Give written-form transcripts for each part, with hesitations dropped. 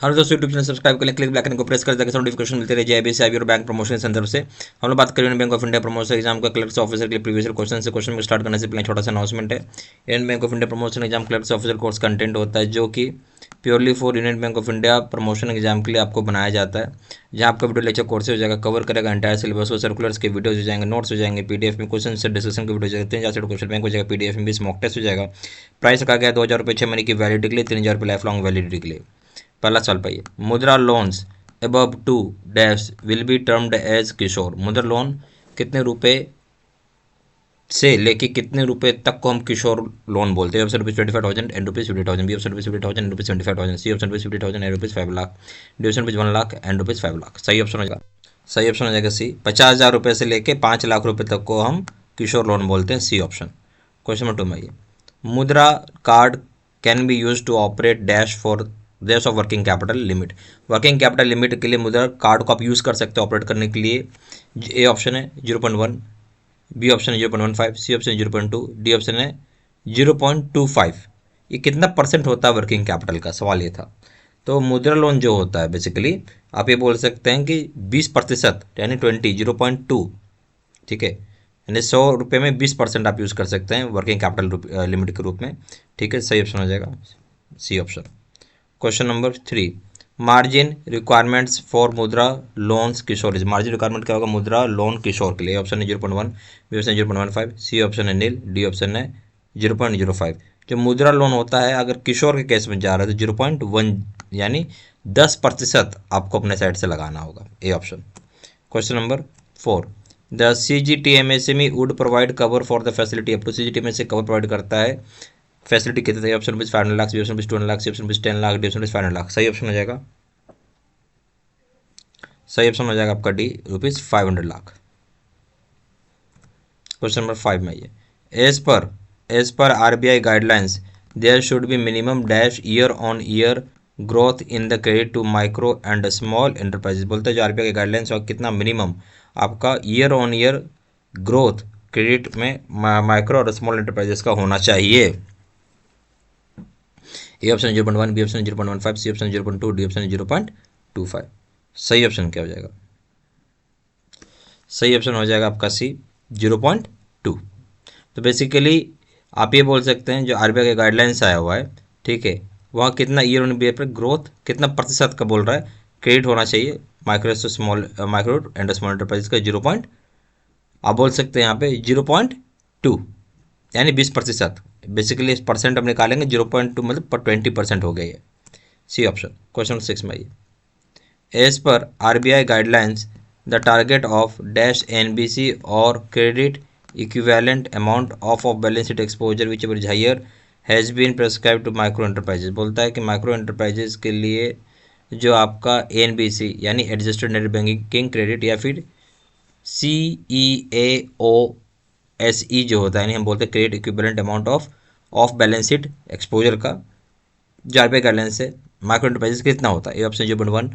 हर दोस्तों YouTube channel subscribe कर लें, क्लिक बेल आइकन को प्रेस कर ताकि नोटिफिकेशन मिलते रहे जेआईबीसी आईबी और बैंक प्रमोशन के संदर्भ से। हम लोग बात करें union bank of India promotion exam का क्लर्क्स ऑफिसर के लिए प्रीवियस क्वेश्चन से। क्वेश्चन को स्टार्ट करने से पहले छोटा सा अनाउंसमेंट है। Union bank of India promotion exam clerks officer course content होता है जो कि purely for union bank of India promotion exam के लिए आपको बनाया जाता है, जहाँ आपका वीडियो लेक्चर कोर्स हो जाएगा, कवर करेगा एंटायर सिलेबस को, सर्कुलर्स के वीडियोज हो जाएंगे, नोट्स हो जाएंगे, पीडीएफ में क्वेश्चन से डिस्कशन के वीडियो हो जाते हैं, जहाँ से क्वेश्चन बैंक हो जाएगा, पीडीएफ में भी मॉक टेस्ट हो जाएगा। प्राइस रखा गया 2,000 रुपये 6 महीने की वैलिडिटी के लिए, 3,000 रुपये लाइफ लॉन्ग वैलिडिटी के लिए। पहला सवाल पाइए, Mudra loans above 2 dash will be termed as Kishor. Mudra loan कितने रुपए से लेके कितने रुपए तक को हम किशोर लोन बोलते हैं? Option rupees 25,000 and rupees 50,000, B option rupees 50,000 and rupees 75,000, C option rupees 50,000 and rupees 5 lakh, D option rupees 1 lakh and rupees 5 lakh. सही ऑप्शन हो जाएगा, सही ऑप्शन हो जाएगा सी। 50,000 रुपये से लेके 5 लाख रुपए तक को हम किशोर लोन बोलते हैं, सी ऑप्शन। क्वेश्चन नंबर 2 में आइए, Mudra card can be use to operate dash for dash of working capital limit. Working capital limit के लिए मुद्रा कार्ड को आप यूज़ कर सकते हैं ऑपरेट करने के लिए। ए ऑप्शन है 0.1, बी ऑप्शन है 0.15, सी ऑप्शन है 0.2, डी ऑप्शन है 0.25। ये कितना परसेंट होता है वर्किंग कैपिटल का, सवाल ये था। तो मुद्रा लोन जो होता है बेसिकली आप ये बोल सकते हैं कि 20% यानी 0.2, ठीक है, यानी 100 रुपये में 20% आप यूज़ कर सकते हैं वर्किंग कैपिटल लिमिट के रूप में, ठीक है। सही ऑप्शन हो जाएगा C option. Question number 3, margin requirements for Mudra loans Kishore. Margin requirement क्या होगा मुद्रा लोन किशोर के लिए? ऑप्शन है 0.1, बी ऑप्शन 0.15, सी ऑप्शन है नील, डी ऑप्शन है 0.05। जो मुद्रा लोन होता है अगर किशोर के केस में जा रहा है तो 0.1 यानी 10% आपको अपने साइड से लगाना होगा, A option. Question number 4, the CGTMSME would provide cover for the facility up to. CGTMSME cover provide करता है फैसिलिटी कितने? A option 500 lakh, B option 200 lakh, C option 10 lakh, D option 500 lakh. सही ऑप्शन हो जाएगा, सही ऑप्शन हो जाएगा आपका डी, ₹500 लाख। क्वेश्चन नंबर 5 में ये, as per RBI guidelines there should be minimum dash year on year growth in the credit to micro and small enterprises. बोलते हैं जो RBI की गाइडलाइंस और कितना मिनिमम आपका year on year growth credit में माइक्रो और स्मॉल एंटरप्राइजेस का होना चाहिए। A option 0.1, B option 0.15, C option 0.2, D option 0.25। सही ऑप्शन क्या हो जाएगा? सही ऑप्शन हो जाएगा आपका सी, 0.2। तो बेसिकली आप ये बोल सकते हैं जो RBI के गाइडलाइंस आया हुआ है, ठीक है, वहाँ कितना ईयर ऑन ईयर पर ग्रोथ कितना प्रतिशत का बोल रहा है क्रेडिट होना चाहिए माइक्रो एंड स्मॉल एंटरप्राइज का? 0. आप बोल सकते हैं यहाँ पे 0.2 यानी 20%। बेसिकली इस परसेंट हम निकालेंगे 0.2 मतलब 20% हो गई है, सी ऑप्शन। क्वेश्चन 6 में आइए, as per RBI guidelines the target of dash NBC और credit equivalent amount of balance sheet exposure whichever higher has been prescribe to micro enterprises. बोलता है कि माइक्रो एंटरप्राइजेज के लिए जो आपका NBC यानी एडजस्टेड नेट बैंकिंग क्रेडिट या फिर CEAOSE जो होता है, यानी हम बोलते हैं credit equivalent amount of balance sheet exposure का जो RBI गाइडलाइंस है माइक्रो एंटरप्राइजेस कितना होता है? ए ऑप्शन 0.1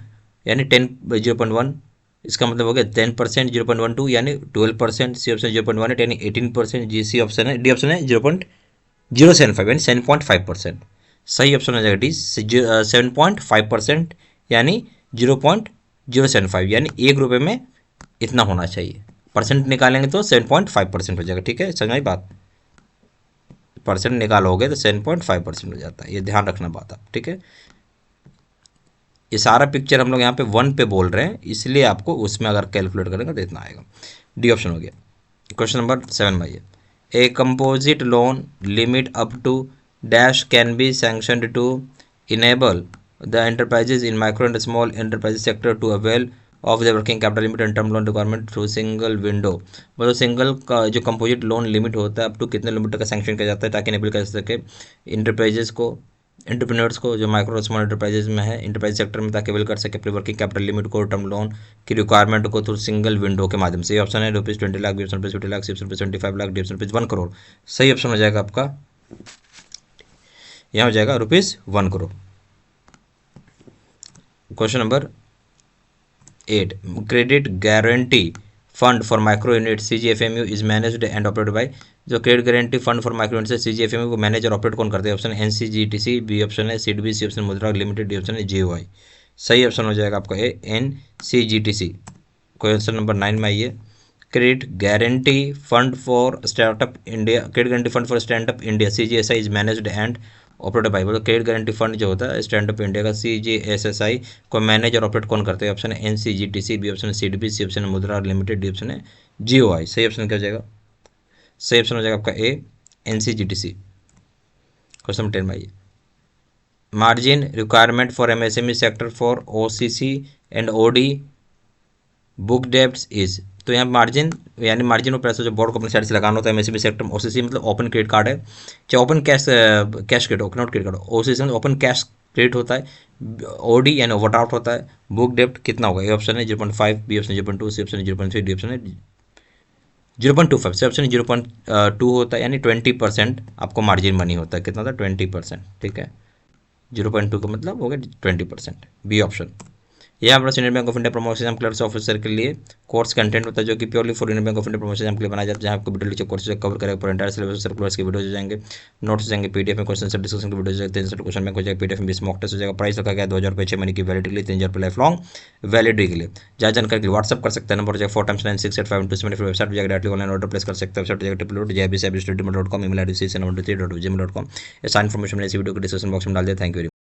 यानी 0.1, इसका मतलब हो गया 10%, 0.12 यानी 12%, सी ऑप्शन 0.18 यानी 18%, जी सी ऑप्शन है, डी ऑप्शन है 0.075 यानी 7.5%। सही ऑप्शन हो जाएगा डी, 7.5% यानी 0.075 यानी ₹1 में इतना होना चाहिए। परसेंट निकालेंगे तो 7.5% हो जाएगा, ठीक है, समझ आई बात? परसेंट निकालोगे तो 7.5% हो जाता है, ये ध्यान रखना बात आप, ठीक है। ये सारा पिक्चर हम लोग यहाँ पे 1 पे बोल रहे हैं, इसलिए आपको उसमें अगर कैलकुलेट करेंगे तो इतना आएगा। डी ऑप्शन हो गया। क्वेश्चन नंबर 7 में आइए, a composite loan limit up to dash can be sanctioned to enable the enterprises in micro and small enterprises sector to avail of the working capital limit and term loan requirement through single window. मतलब single का जो composite loan limit होता है up to कितने limit का sanction किया जाता है ताकि इनेबल कर सके इंटरप्राइजेज को, एंटरप्रेन्योर्स को जो माइक्रो स्मॉल एंटरप्राइजेज में है इंटरप्राइज सेक्टर में, ताकि अवेल कर सके अपनी वर्किंग कैपिटल लिमिट को टर्म लोन की रिक्वायरमेंट को थ्रू सिंगल विंडो के माध्यम से। ये ऑप्शन है ₹20 lakh, B option ₹50 lakh, C option ₹75 lakh, D option ₹1 crore. सही ऑप्शन हो जाएगा आपका, यहाँ हो जाएगा ₹1 crore. Question number 8, credit guarantee fund for micro unit CGFMU is managed and operated by, जो credit guarantee fund for micro unit से CGFMU को मैनेज और ऑपरेट कौन करते हैं? ऑप्शन NCGTC, बी ऑप्शन है CDB, सी ऑप्शन मुद्रा लिमिटेड, डी ऑप्शन है JOI। सही ऑप्शन हो जाएगा आपका ए NCGTC। क्वेश्चन नंबर 9 में आइए, credit guarantee fund for startup India, credit guarantee fund for stand up India CGSI is managed and operated bye, मतलब क्रेडिट गारंटी फंड जो होता है स्टैंडअप इंडिया का CGSSI को मैनेज और ऑपरेट कौन करते हैं? ऑप्शन है NCGTC, बी ऑप्शन है CDB, सी ऑप्शन है मुद्रा लिमिटेड, डी ऑप्शन है JOI। सही ऑप्शन क्या हो जाएगा? सही ऑप्शन हो जाएगा आपका ए NCGTC। क्वेश्चन नंबर 10 में आइए, margin requirement for MSME sector for OCC and OD book debts is, तो यहाँ मार्जिन यानी मार्जिन ऑफ पैसा जो बोर्ड को अपने साइड से लगाना होता है MSME सेक्टर में। OCC मतलब ओपन क्रेडिट कार्ड है, चाहे ओपन कैश क्रेडिट हो, नॉट क्रेडिट कार्ड। OCC मतलब ओपन कैश क्रेडिट होता है, OD यानी ओवरड्राफ्ट होता है। बुक डेब्ट कितना होगा? ए ऑप्शन है 0.5, B option 0.2, C option 0.3, D option है 0.25, सी ऑप्शन 0.2 होता है, यानी 20% आपको मार्जिन मनी होता है। कितना होता है? 20%। ठीक है, 0.2 का मतलब हो गया 20%, बी ऑप्शन। यह हमारा Indian Bank of India promotion exam clerks officer के लिए कोर्स कंटेंट होता है, जो कि purely for Indian Bank of India promotion exam के लिए बनाया जाता है, जहाँ आपको वीडियो लीचर कोर्सेज कवर करेगा पूरा एंटायर सिलेबस, सर्कुलर्स के वीडियो हो जाएंगे, नोट्स हो जाएंगे, PDF में क्वेश्चन से डिस्कशन के वीडियो हो जाएंगे, 3 क्वेश्चन बैंक हो जाएगा, PDF में 20 मॉक टेस्ट हो जाएगा। प्राइस रखा गया 2000 रुपये 6 महीने की वैलिडिटी के लिए, 3000 रुपये लाइफ लॉन्ग वैलिडिटी के लिए। जहाँ जानकारी के लिए व्हाट्सअप कर सकते हैं, नंबर हो जाएगा 4x968527, वेबसाइट हो जाएगा, डायरेक्टली ऑनलाइन ऑर्डर प्लेस कर सकते हैं, वेबसाइट हो जाएगा www.jibcstudy.com, email ID cc93@gmail.com। ये सारी इन्फॉर्मेशन मैंने इस वीडियो के डिस्क्रिप्शन बॉक्स में डाल दिया। Thank you.